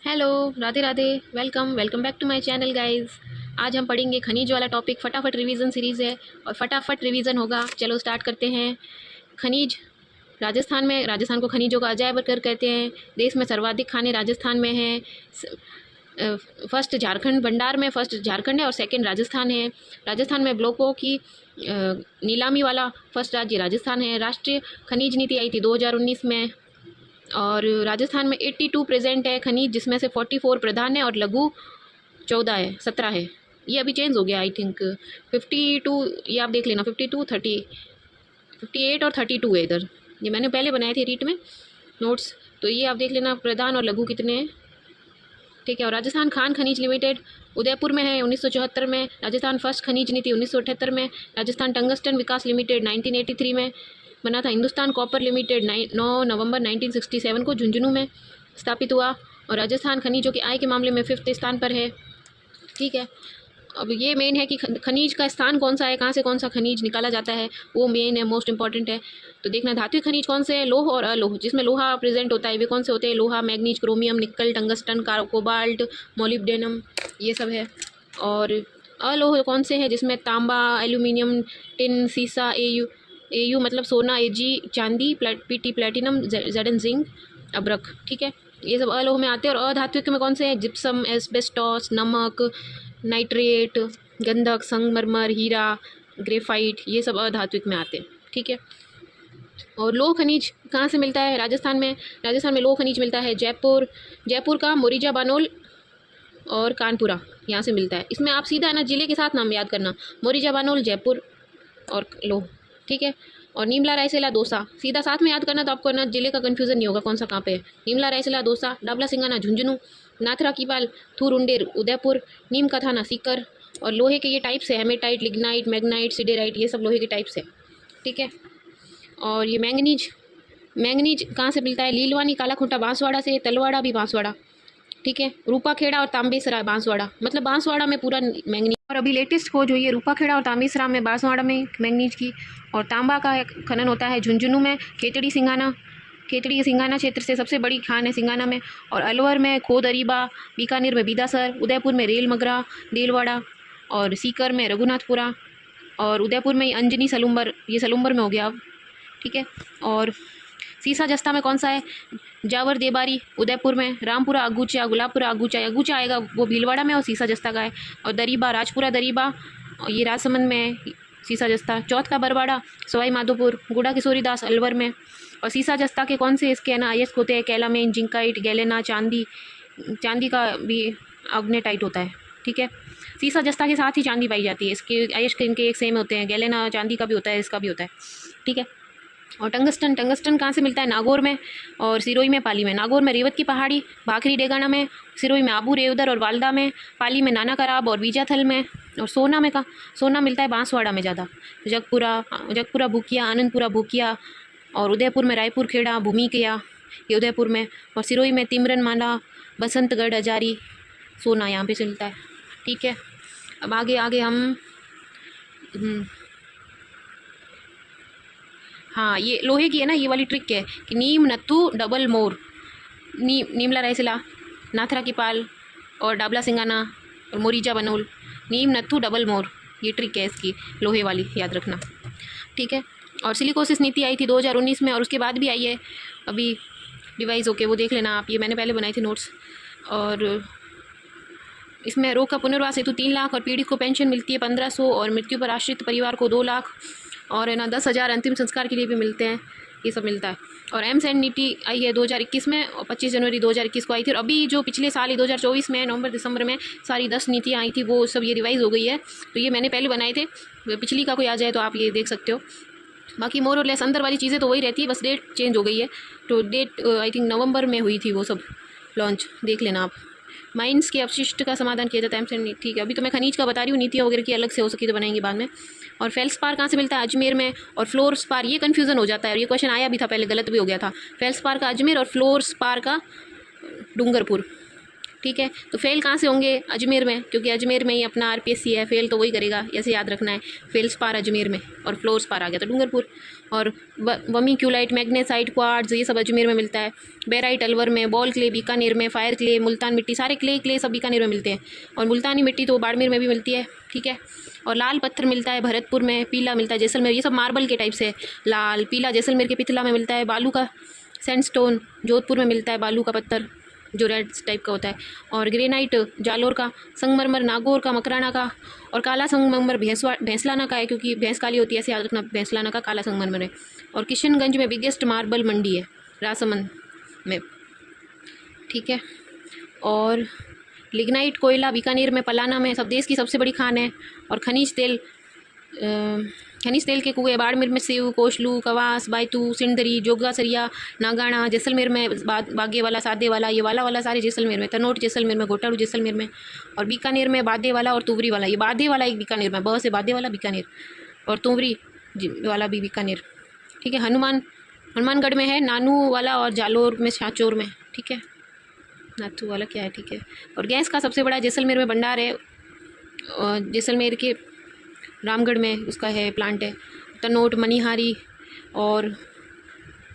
Hello, Radhe Radhe. Welcome welcome back to my channel guys. आज हम पढ़ेंगे खनिज वाला टॉपिक। फटाफट रिवीजन सीरीज़ है और फटाफट रिवीजन होगा। चलो स्टार्ट करते हैं। खनिज राजस्थान को खनिजों का अजायब घर कहते हैं। देश में सर्वाधिक खाने राजस्थान में हैं। फर्स्ट झारखंड भंडार में फर्स्ट झारखंड है और सेकंड राजस्थान है। राजस्थान में ब्लॉकों की नीलामी वाला फर्स्ट राज्य राजस्थान है। राष्ट्रीय खनिज नीति आई थी 2019 में और राजस्थान में 82 प्रेजेंट है खनिज, जिसमें से 44 प्रधान है और लघु 17 है। ये अभी चेंज हो गया आई थिंक 52। ये आप देख लेना 52 30 58 और 32 है इधर। ये मैंने पहले बनाए थे रीट में नोट्स, तो ये आप देख लेना प्रधान और लघु कितने हैं। ठीक है। और राजस्थान खान खनिज लिमिटेड उदयपुर में है 1974 में। राजस्थान फर्स्ट खनिज नीति 1978 में। राजस्थान टंगस्टन विकास लिमिटेड 1983 में बना था। हिंदुस्तान कॉपर लिमिटेड 9 नवंबर 1967 को झुंझुनू में स्थापित हुआ और राजस्थान खनिजों की आय के मामले में 5th स्थान पर है। ठीक है। अब ये मेन है कि खनिज का स्थान कौन सा है, कहाँ से कौन सा खनिज निकाला जाता है, वो मेन है, मोस्ट इंपॉर्टेंट है। तो देखना धात्विक खनिज कौन से हैं, लोह और अलोह। जिसमें लोहा प्रेजेंट होता है वे कौन से होते हैं, लोहा, मैग्नीज, क्रोमियम, निकल, टंगस्टन, कोबाल्ट, मोलिब्डेनम, ये सब है। और अलोह कौन से हैं, जिसमें तांबा, एल्यूमिनियम, टिन, सीसा, एयू मतलब सोना, एजी चांदी, पीटी प्लेटिनम, जेडन जिंक, अब्रक। ठीक है। ये सब अलोह में आते हैं। और अधात्विक में कौन से हैं, जिप्सम, एस्बेस्टॉस, नमक, नाइट्रेट, गंधक, संगमरमर, हीरा, ग्रेफाइट, ये सब अधात्विक में आते हैं। ठीक है। और लोह खनिज कहाँ से मिलता है राजस्थान में लोह खनिज मिलता है जयपुर का मोरिजा बानोल और कानपुरा, यहाँ से मिलता है। इसमें आप सीधा है ना जिले के साथ नाम याद करना, मोरिजा बानोल, जयपुर और लोह। ठीक है। और नीमला, रायसेला, दौसा सीधा साथ में याद करना, तो आपको ना जिले का कन्फ्यूज़न नहीं होगा कौन सा कहाँ पे है। नीमला, रायसेला, दौसा, डाबला सिंगाना, झुंझुनू, नाथरा कीपाल, थूरुंडेर, उदयपुर, नीम का थाना, सीकर। और लोहे के ये टाइप्स है, हेमेटाइट, लिग्नाइट, मैग्नाइट, सिडेराइट, ये सब लोहे के टाइप्स है। ठीक है। और ये मैंगनीज कहाँ से मिलता है, लीलवानी, कालाखुंटा, बांसवाड़ा से, तलवाड़ा भी बांसवाड़ा। ठीक है। रूपाखेड़ा और तांबेसरा बांसवाड़ा, मतलब बांसवाड़ा में पूरा मैंगनीज। और अभी लेटेस्ट खोज हुई है रूपाखेड़ा और तांबेसरा में, बांसवाड़ा में मैंगनीज की। और तांबा का खनन होता है झुंझुनू में, खेतड़ी सिंगाना क्षेत्र से सबसे बड़ी खान है सिंगाना में। और अलवर में खोदरीबा, बीकानेर में बीदासर, उदयपुर में रेल मगरा, देलवाड़ा, और सीकर में रघुनाथपुरा, और उदयपुर में अंजनी सलुम्बर, ये सलुम्बर में हो गया अब। ठीक है। और सीसा जस्ता में कौन सा है, जावर देबारी उदयपुर में, रामपुरा अगूचा, गुलाबपुरा अगूचा आएगा वो भीलवाड़ा में और सीसा जस्ता का है। और दरीबा राजपुरा दरीबा, और ये राजसमंद में सीसा जस्ता। चौथ का बरवाड़ा सवाई माधोपुर, गुड़ा किशोरीदास अलवर में। और सीसा जस्ता के कौन से इसके ना अयस्क होते हैं, कैलामेन, जिंकाइट, गैलेना, चांदी का भी अग्नेटाइट होता है। ठीक है। सीसा जस्ता के साथ ही चांदी पाई जाती है, इसके अयस्क इनके एक सेम होते हैं, गैलेना चांदी का भी होता है, इसका भी होता है। ठीक है। और टंगस्टन कहाँ से मिलता है, नागौर में और सिरोही में, पाली में। नागौर में रेवत की पहाड़ी, भाखरी डेगाना में, सिरोही में आबू रेवदर और वालदा में, पाली में नाना कराब और बीजाथल में। और सोना मिलता है बांसवाड़ा में ज़्यादा, जगपुरा भूकिया, आनंदपुरा भूकिया। और उदयपुर में रायपुर खेड़ा, भूमिकिया, ये उदयपुर में। और सिरोही में तिमरन माला, बसंतगढ़, अजारी, सोना यहाँ पे चलता है। ठीक है। अब आगे हम हाँ, ये लोहे की है ना, ये वाली ट्रिक है कि नीम, नत्थू, डबल मोर, नीमला, रायसेला, नाथरा की पाल और डाबला सिंगाना और मोरिजा बनोल, नीम, नत्थू, डबल मोर, ये ट्रिक है इसकी लोहे वाली, याद रखना। ठीक है। और सिलिकोसिस नीति आई थी 2019 में और उसके बाद भी आई है अभी रिवाइज होके, वो देख लेना आप, ये मैंने पहले बनाई थी नोट्स। और इसमें रोग का पुनर्वास हेतु 3 लाख और पीड़ित को पेंशन मिलती है 1500 और मृत्यु पर आश्रित परिवार को 2 लाख और है ना 10,000 अंतिम संस्कार के लिए भी मिलते हैं, ये सब मिलता है। और एमसैंड नीति आई है 2021 में और 25 जनवरी 2021 को आई थी। और अभी जो पिछले साल ही 2024 में नवंबर दिसंबर में सारी 10 नीतियाँ आई थी, वो सब ये रिवाइज़ हो गई है। तो ये मैंने पहले बनाए थे, पिछली का कोई आ जाए तो आप ये देख सकते हो। बाकी मोर और लेस अंदर वाली चीज़ें तो वही रहती है, बस डेट चेंज हो गई है। तो डेट आई थिंक नवंबर में हुई थी वो सब लॉन्च, देख लेना आप। माइंस के अपशिष्ट का समाधान किया जाता है एमसैंड। ठीक है। अभी तो मैं खनिज का बता रही हूँ, नीतियाँ वगैरह की अलग से हो सकी तो बनाएंगे बाद में। और फेल्सपार कहाँ से मिलता है, अजमेर में। और फ्लोर स्पार, ये कन्फ्यूज़न हो जाता है, ये क्वेश्चन आया भी था पहले, गलत भी हो गया था। फेल्सपार का अजमेर और फ्लोर स्पार का डूंगरपुर। ठीक है। तो फेल कहाँ से होंगे? अजमेर में, क्योंकि अजमेर में ही अपना आरपीएससी है, फेल तो वही करेगा, ऐसे याद रखना है। फेल स्पार अजमेर में और फ्लोर स्पार आ गया तो डूंगरपुर। और वर्मिक्यूलाइट, मैग्नेसाइट, क्वार्ट्ज ये सब अजमेर में मिलता है। बेराइट अलवर में, बॉल क्ले बीकानेर में, फायर क्ले, मुल्तान मिट्टी, सारे क्ले सब बीकानेर में मिलते हैं। और मुल्तानी मिट्टी तो बाड़मेर में भी मिलती है, ठीक है। और लाल पत्थर मिलता है भरतपुर में, पीला मिलता है जैसलमेर, ये सब मार्बल के टाइप से है। लाल पीला जैसलमेर के पिथला में मिलता है। बालू का सैंडस्टोन जोधपुर में मिलता है, बालू का पत्थर जो रेड टाइप का होता है। और ग्रेनाइट जालोर का, संगमरमर नागौर का, मकराना का। और काला संगमरमर भैंसलाना का है, क्योंकि भैंस काली होती है, ऐसे याद रखना, भैंसलाना का काला संगमरमर है। और किशनगंज में बिगेस्ट मार्बल मंडी है, राजसमंद में, ठीक है। और लिग्नाइट कोयला बीकानेर में, पलाना में, सब देश की सबसे बड़ी खान है। और खनिज तेल के कुएँ बाड़मेर में सेव, कोशलू, कवास, बायतू, सिंदरी, जोगासरिया, नागाना, जैसलमेर में बागे वाला, सादे वाला, ये वाला सारे जैसलमेर में। तनोट जैसलमेर में, घोटाड़ू जैसलमेर में। और बीकानेर में बादे वाला और तुवरी वाला, ये बादे वाला एक बीकानेर में, बहुत से बादे वाला बीकानेर, और तुवरी वाला भी बीकानेर, ठीक है। हनुमानगढ़ में है नानू वाला, और जालोर में छाचोर में, ठीक है। नाथू वाला क्या है, ठीक है। और गैस का सबसे बड़ा जैसलमेर में भंडार है, और जैसलमेर के रामगढ़ में उसका है प्लांट है। तनोट मनिहारी और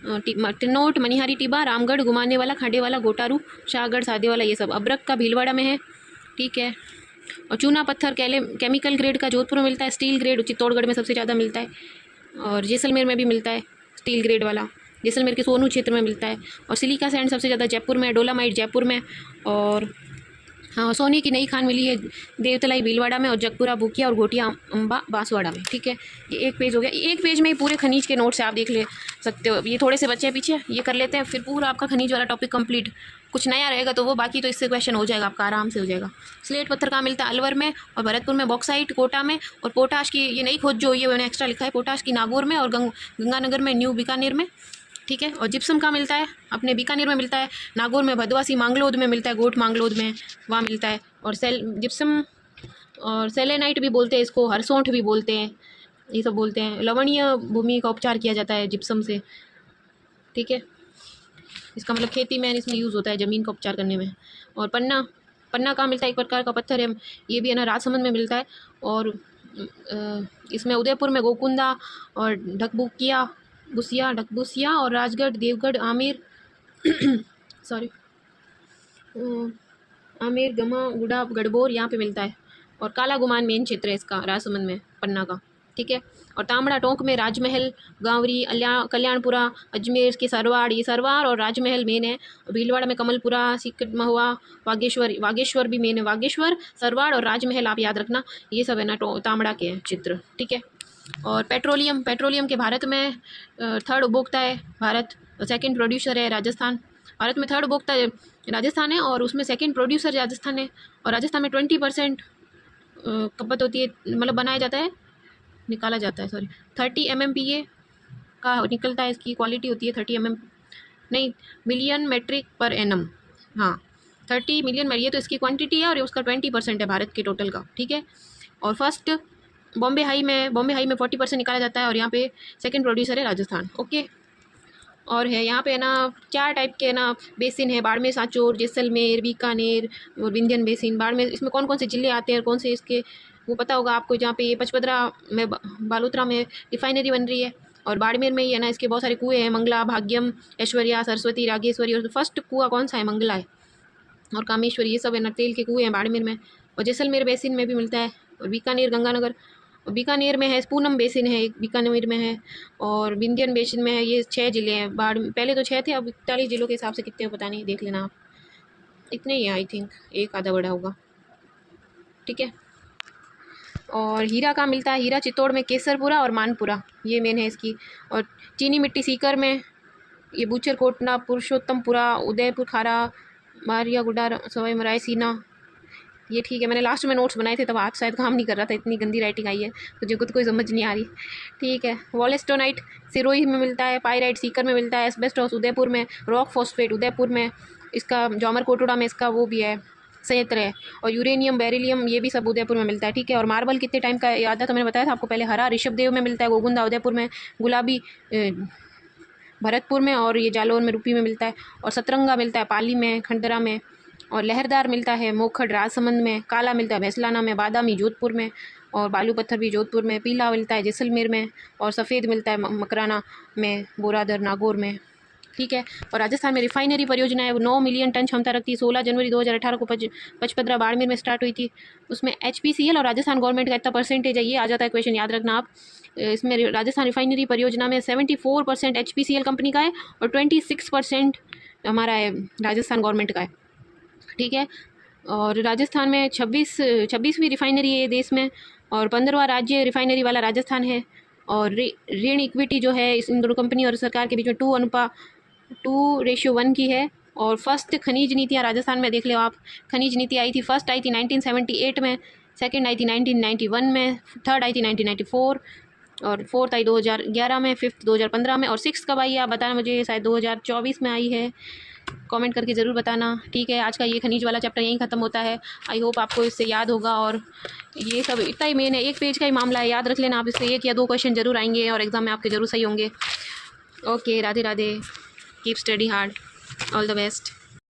तनोट मनिहारी, टिबा, रामगढ़, घुमाने वाला, खांडे वाला, गोटारू, शाहगढ़, सादे वाला, ये सब। अबरक का भीलवाड़ा में है, ठीक है। और चूना पत्थर केमिकल ग्रेड का जोधपुर में मिलता है। स्टील ग्रेड चित्तौड़गढ़ में सबसे ज़्यादा मिलता है, और जैसलमेर में भी मिलता है स्टील ग्रेड वाला, जैसलमेर के सोनू क्षेत्र में मिलता है। और सिलिका सैंड सबसे ज़्यादा जयपुर में, डोलामाइट जयपुर में। और हाँ, सोने की नई खान मिली है देवतलाई भीलवाड़ा में, और जगपुरा बुकिया और घोटिया अम्बा बांसवाड़ा में, ठीक है। ये एक पेज हो गया। एक पेज में ही पूरे खनिज के नोट्स आप देख ले सकते हो। ये थोड़े से बच्चे हैं पीछे, ये कर लेते हैं, फिर पूरा आपका खनिज वाला टॉपिक कंप्लीट। कुछ नया रहेगा तो वो, बाकी तो इससे क्वेश्चन हो जाएगा आपका, आराम से हो जाएगा। स्लेट पत्थर कहाँ मिलता है? अलवर में और भरतपुर में। बॉक्साइट कोटा में। और पोटाश की ये नई खोज जो ये मैंने एक्स्ट्रा लिखा है, पोटाश की नागौर में और गंगानगर में, न्यू बीकानेर में, ठीक है। और जिप्सम कहाँ मिलता है? अपने बीकानेर में मिलता है, नागौर में, भदवासी मांगलोद में मिलता है, गोट मांगलोद में वहाँ मिलता है। और जिप्सम और सेलेनाइट भी बोलते हैं इसको, हरसोंठ भी बोलते हैं, ये सब बोलते हैं। लवणीय भूमि का उपचार किया जाता है जिप्सम से, ठीक है। इसका मतलब खेती में इसमें यूज़ होता है, ज़मीन का उपचार करने में। और पन्ना कहाँ मिलता है? एक प्रकार का पत्थर है, ये भी है ना, राजसमंद में मिलता है। और इसमें उदयपुर में गोकुंदा और ढकबुकिया, ढकबुसिया और राजगढ़, देवगढ़, आमेर सॉरी आमेर, गमा, गुड़ा, गढ़बोर यहाँ पे मिलता है। और काला गुमान मेन क्षेत्र है इसका, राजसमंद में, पन्ना का, ठीक है। और तांबड़ा टोंक में राजमहल, गांवरी, कल्याणपुरा, अजमेर के सरवाड़, ये सरवाड़ और राजमहल मेन है। भीलवाड़ा में कमलपुरा, सीकट महुआ, वागेश्वर भी मेन है। वागेश्वर, सरवाड़ और राजमहल आप याद रखना, ये सब है ना तांबड़ा के चित्र, ठीक है। और पेट्रोलियम के भारत में थर्ड उपभोक्ता है भारत, और सेकंड प्रोड्यूसर है राजस्थान। भारत में थर्ड उपभोक्ता राजस्थान है, और उसमें सेकंड प्रोड्यूसर राजस्थान है। और राजस्थान में 20% खपत होती है, मतलब बनाया जाता है, निकाला जाता है, सॉरी 30 MMPA का निकलता है। इसकी क्वालिटी होती है 30 नहीं मिलियन मेट्रिक पर एनम, हाँ 30 मिलियन, ये तो इसकी क्वांटिटी है, और उसका 20% है भारत के टोटल का, ठीक है। और फर्स्ट बॉम्बे हाई में 40% निकाला जाता है, और यहाँ पे सेकंड प्रोड्यूसर है राजस्थान, ओके। और है यहाँ पे ना 4 टाइप के ना बेसिन है, बाड़मेर, सांचौर, जैसलमेर, बीकानेर और विंध्यन बेसिन। बाड़मेर इसमें कौन कौन से जिले आते हैं और कौन से इसके वो पता होगा आपको। जहाँ पे ये पचपदरा में, बालोतरा में रिफाइनरी बन रही है, और बाड़मेर में ही है ना इसके बहुत सारे कुएँ हैं, मंगला, भाग्यम, ऐश्वर्या, सरस्वती, रागेश्वरी। और फर्स्ट कुआँ कौन सा है? मंगला है, और कामेश्वरी, ये सब है ना तेल के कुएँ हैं बाड़मेर में। और जैसलमेर बेसिन में भी मिलता है। और बीकानेर, गंगानगर, बीकानेर में है, पूनम बेसिन है एक बीकानेर में है, और विंध्यन बेसिन में है। ये 6 जिले हैं। पहले तो 6 थे, अब 41 जिलों के हिसाब से कितने पता नहीं, देख लेना आप, इतने ही हैं आई थिंक, एक आधा बड़ा होगा, ठीक है। और हीरा कहाँ मिलता है? हीरा चित्तौड़ में, केसरपुरा और मानपुरा, ये मेन है इसकी। और चीनी मिट्टी सीकर में, ये बूचर कोटना, पुरुषोत्तमपुरा, उदयपुर, खारा, मारिया गुडा, सवाई रायसीना, ये ठीक है। मैंने लास्ट में नोट्स बनाए थे तब आज शायद काम नहीं कर रहा था, इतनी गंदी राइटिंग आई है मुझे, खुद कोई समझ नहीं आ रही, ठीक है। वॉलेस्टोनाइट सिरोही में मिलता है, पायराइट सीकर में मिलता है, एस्बेस्टोस उदयपुर में, रॉक फॉस्फेट उदयपुर में, इसका जौमर कोटोड़ा में इसका वो भी है, संयंत्र है। और यूरेनियम, बेरिलियम, ये भी सब उदयपुर में मिलता है, ठीक है। और मार्बल कितने टाइम का याद है तो मैंने बताया था आपको पहले, हरा ऋषभदेव में मिलता है, गोगुंदा उदयपुर में, गुलाबी भरतपुर में, और ये जालौर में, रुपी में मिलता है। और सतरंगा मिलता है पाली में, खंडरा में, और लहरदार मिलता है मोखड़ राजसमंद में, काला मिलता है भैंसलाना में, बादामी जोधपुर में, और बालू पत्थर भी जोधपुर में, पीला मिलता है जैसलमेर में, और सफ़ेद मिलता है मकराना में, बोरादर नागौर में। ठीक है। और राजस्थान में रिफाइनरी परियोजना है वो 9 मिलियन टन क्षमता रखती है। 16 जनवरी 2018 को पचपदरा बाड़मेर में स्टार्ट हुई थी। उसमें HPCL और राजस्थान गवर्नमेंट का इतना परसेंटेज है, ये आ जाता है क्वेश्चन, याद रखना आप। इसमें राजस्थान रिफाइनरी परियोजना में 74% HPCL कंपनी का है और 26% हमारा है राजस्थान गवर्नमेंट का है। ठीक है। और राजस्थान में 26वीं रिफाइनरी है देश में, और 15वां राज्य रिफाइनरी वाला राजस्थान है। और ऋण इक्विटी जो है इन दोनों कंपनी और सरकार के बीच में 2:1 की है। और फर्स्ट खनिज नीतियाँ राजस्थान में देख लो आप, खनिज नीति आई थी, फर्स्ट आई थी 1978 में, सेकंड आई थी 1991 में, थर्ड आई थी 1994, और फोर्थ आई 2011 में, फिफ्थ 2015 में, और सिक्स कब आई है आप बताना मुझे, शायद 2024 में आई है। कमेंट करके ज़रूर बताना। ठीक है। आज का ये खनिज वाला चैप्टर यहीं ख़त्म होता है। आई होप आपको इससे याद होगा, और ये सब इतना ही मेन है, एक पेज का ही मामला है, याद रख लेना आप। इससे 1 या 2 क्वेश्चन जरूर आएंगे और एग्ज़ाम में आपके ज़रूर सही होंगे। Okay, Radhe Radhe, keep study hard, all the best.